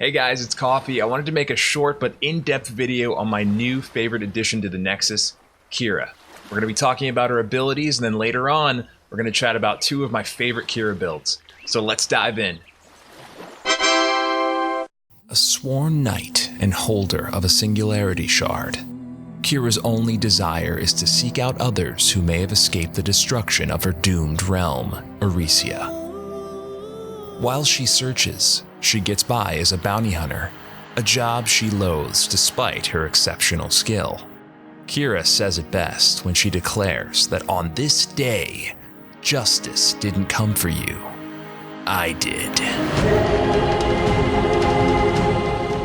Hey guys, it's Coffee. I wanted to make a short but in-depth video on my new favorite addition to the Nexus, Qhira. We're going to be talking about her abilities, and then later on, we're going to chat about two of my favorite Qhira builds. So let's dive in. A sworn knight and holder of a singularity shard, Qhira's only desire is to seek out others who may have escaped the destruction of her doomed realm, Eresia. While she searches, she gets by as a bounty hunter, a job she loathes despite her exceptional skill. Qhira says it best when she declares that on this day, justice didn't come for you. I did.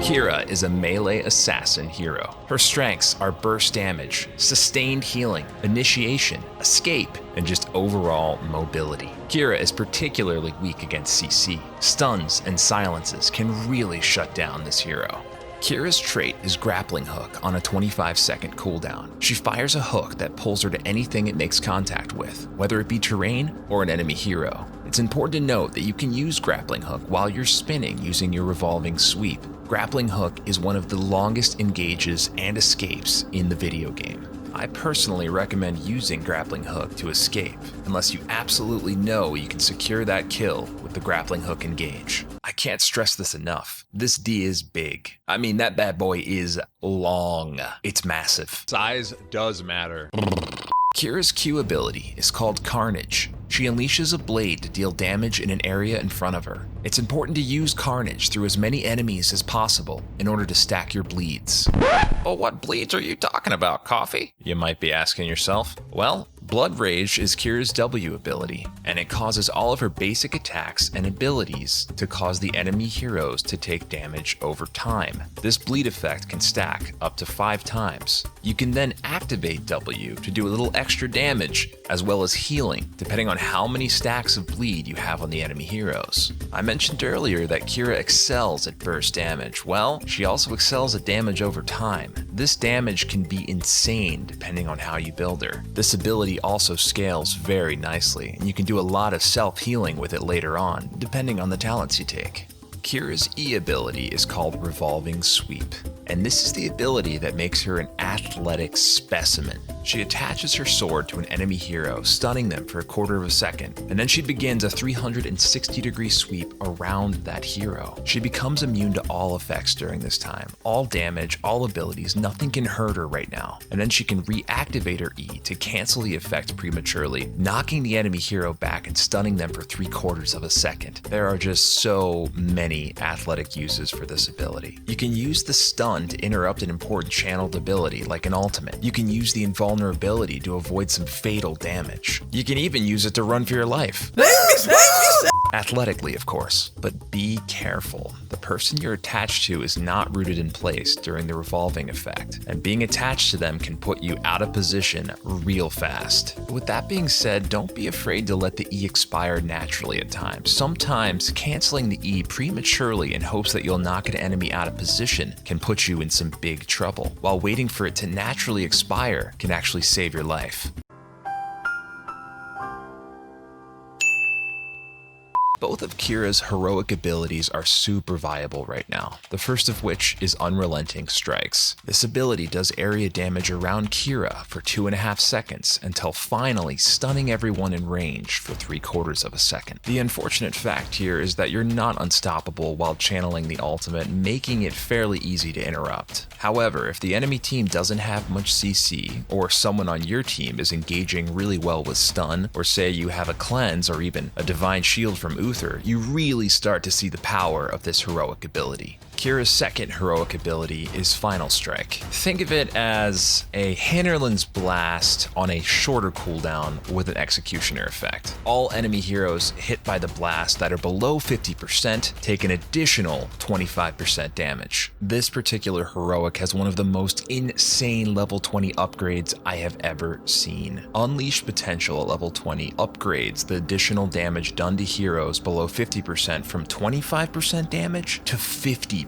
Qhira is a melee assassin hero. Her strengths are burst damage, sustained healing, initiation, escape, and just overall mobility. Qhira is particularly weak against CC. Stuns and silences can really shut down this hero. Qhira's trait is Grappling Hook on a 25-second cooldown. She fires a hook that pulls her to anything it makes contact with, whether it be terrain or an enemy hero. It's important to note that you can use Grappling Hook while you're spinning using your revolving sweep. Grappling Hook is one of the longest engages and escapes in the video game. I personally recommend using Grappling Hook to escape, unless you absolutely know you can secure that kill with the Grappling Hook engage. I can't stress this enough. This D is big. I mean, that bad boy is long. It's massive. Size does matter. Qhira's Q ability is called Carnage. She unleashes a blade to deal damage in an area in front of her. It's important to use Carnage through as many enemies as possible in order to stack your bleeds. Well, what bleeds are you talking about, Coffee? You might be asking yourself. Well, Blood Rage is Qhira's W ability, and it causes all of her basic attacks and abilities to cause the enemy heroes to take damage over time. This bleed effect can stack up to 5 times. You can then activate W to do a little extra damage, as well as healing, depending on how many stacks of bleed you have on the enemy heroes. I mentioned earlier that Qhira excels at burst damage. Well, she also excels at damage over time. This damage can be insane depending on how you build her. This ability also scales very nicely, and you can do a lot of self-healing with it later on, depending on the talents you take. Qhira's E ability is called Revolving Sweep, and this is the ability that makes her an athletic specimen. She attaches her sword to an enemy hero, stunning them for a quarter of a second, and then she begins a 360-degree sweep around that hero. She becomes immune to all effects during this time. All damage, all abilities, nothing can hurt her right now. And then she can reactivate her E to cancel the effect prematurely, knocking the enemy hero back and stunning them for 3/4 of a second. There are just so many athletic uses for this ability. You can use the stun to interrupt an important channeled ability like an ultimate. You can use the invulnerability to avoid some fatal damage. You can even use it to run for your life. Athletically, of course, but be careful. The person you're attached to is not rooted in place during the revolving effect, and being attached to them can put you out of position real fast. With that being said, don't be afraid to let the E expire naturally at times. Sometimes canceling the E prematurely in hopes that you'll knock an enemy out of position can put you in some big trouble, while waiting for it to naturally expire can actually save your life. Both of Qhira's heroic abilities are super viable right now, the first of which is Unrelenting Strikes. This ability does area damage around Qhira for 2.5 seconds until finally stunning everyone in range for 3/4 of a second. The unfortunate fact here is that you're not unstoppable while channeling the ultimate, making it fairly easy to interrupt. However, if the enemy team doesn't have much CC, or someone on your team is engaging really well with stun, or say you have a cleanse or even a divine shield from Uther, you really start to see the power of this heroic ability. Qhira's second heroic ability is Final Strike. Think of it as a Hinterland's Blast on a shorter cooldown with an executioner effect. All enemy heroes hit by the blast that are below 50% take an additional 25% damage. This particular heroic has one of the most insane level 20 upgrades I have ever seen. Unleash Potential at level 20 upgrades the additional damage done to heroes below 50% from 25% damage to 50%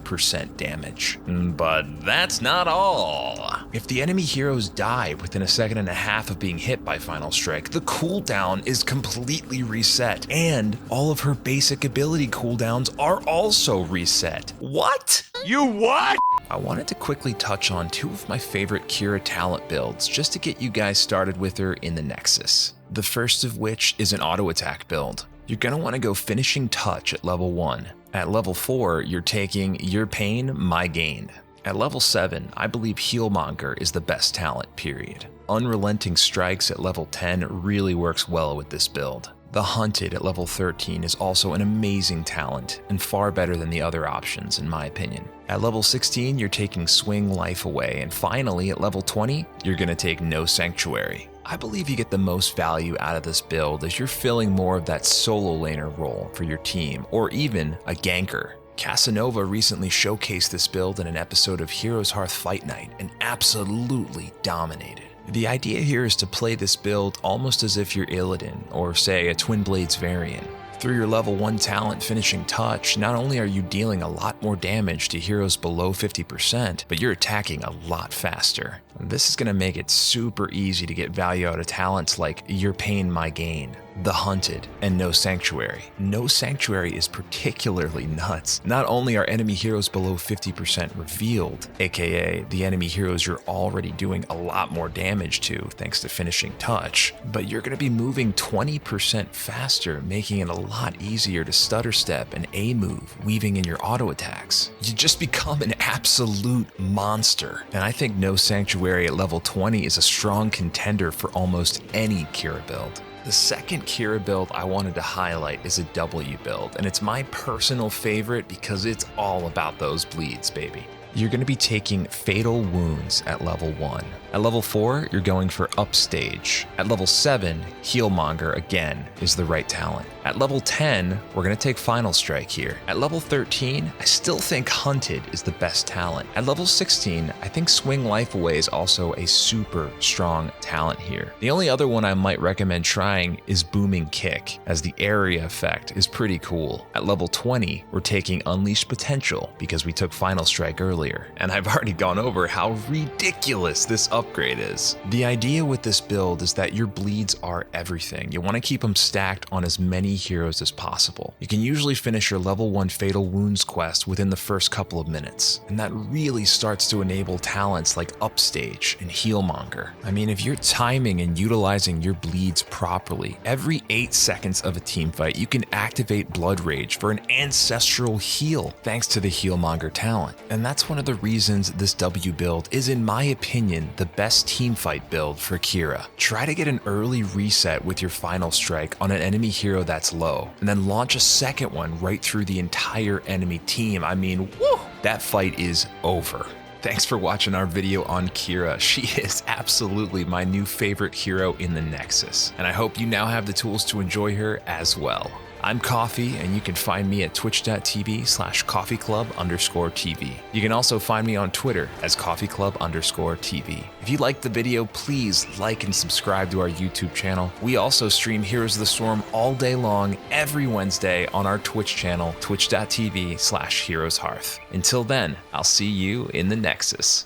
damage. But that's not all. If the enemy heroes die within a second and a half of being hit by Final Strike, the cooldown is completely reset, and all of her basic ability cooldowns are also reset. What? You what? I wanted to quickly touch on two of my favorite Qhira talent builds just to get you guys started with her in the Nexus. The first of which is an auto attack build. You're going to want to go Finishing Touch at level 1. At level 4, you're taking Your Pain, My Gain. At level 7, I believe Healmonger is the best talent, period. Unrelenting Strikes at level 10 really works well with this build. The Hunted at level 13 is also an amazing talent, and far better than the other options in my opinion. At level 16, you're taking Swing Life Away, and finally at level 20, you're going to take No Sanctuary. I believe you get the most value out of this build as you're filling more of that solo laner role for your team, or even a ganker. Casanova recently showcased this build in an episode of HeroesHearth Fight Night and absolutely dominated. The idea here is to play this build almost as if you're Illidan, or say a Twin Blades variant. Through your level 1 talent Finishing Touch, not only are you dealing a lot more damage to heroes below 50%, but you're attacking a lot faster. This is going to make it super easy to get value out of talents like Your Pain, My Gain, The Hunted, and No Sanctuary. No Sanctuary is particularly nuts. Not only are enemy heroes below 50% revealed, aka the enemy heroes you're already doing a lot more damage to thanks to Finishing Touch, but you're going to be moving 20% faster, making it a lot easier to stutter step and A-move, weaving in your auto attacks. You just become an absolute monster, and I think No Sanctuary at level 20 is a strong contender for almost any Qhira build. The second Qhira build I wanted to highlight is a W build, and it's my personal favorite because it's all about those bleeds, baby. You're going to be taking Fatal Wounds at level 1. At level 4, you're going for Upstage. At level 7, Healmonger again is the right talent. At level 10, we're going to take Final Strike here. At level 13, I still think Hunted is the best talent. At level 16, I think Swing Life Away is also a super strong talent here. The only other one I might recommend trying is Booming Kick, as the area effect is pretty cool. At level 20, we're taking Unleashed Potential because we took Final Strike earlier, and I've already gone over how ridiculous this upgrade is. The idea with this build is that your bleeds are everything. You want to keep them stacked on as many heroes as possible. You can usually finish your level 1 Fatal Wounds quest within the first couple of minutes, and that really starts to enable talents like Upstage and Healmonger. I mean, if you're timing and utilizing your bleeds properly, every 8 seconds of a teamfight you can activate Blood Rage for an ancestral heal thanks to the Healmonger talent. And that's one of the reasons this W build is, in my opinion, the best teamfight build for Qhira. Try to get an early reset with your Final Strike on an enemy hero that's low, and then launch a second one right through the entire enemy team. I mean, woo! That fight is over. Thanks for watching our video on Qhira. She is absolutely my new favorite hero in the Nexus, and I hope you now have the tools to enjoy her as well. I'm Coffee, and you can find me at twitch.tv/coffeeclub_TV. You can also find me on Twitter as coffeeclub_TV. If you liked the video, please like and subscribe to our YouTube channel. We also stream Heroes of the Storm all day long every Wednesday on our Twitch channel, twitch.tv/HeroesHearth. Until then, I'll see you in the Nexus.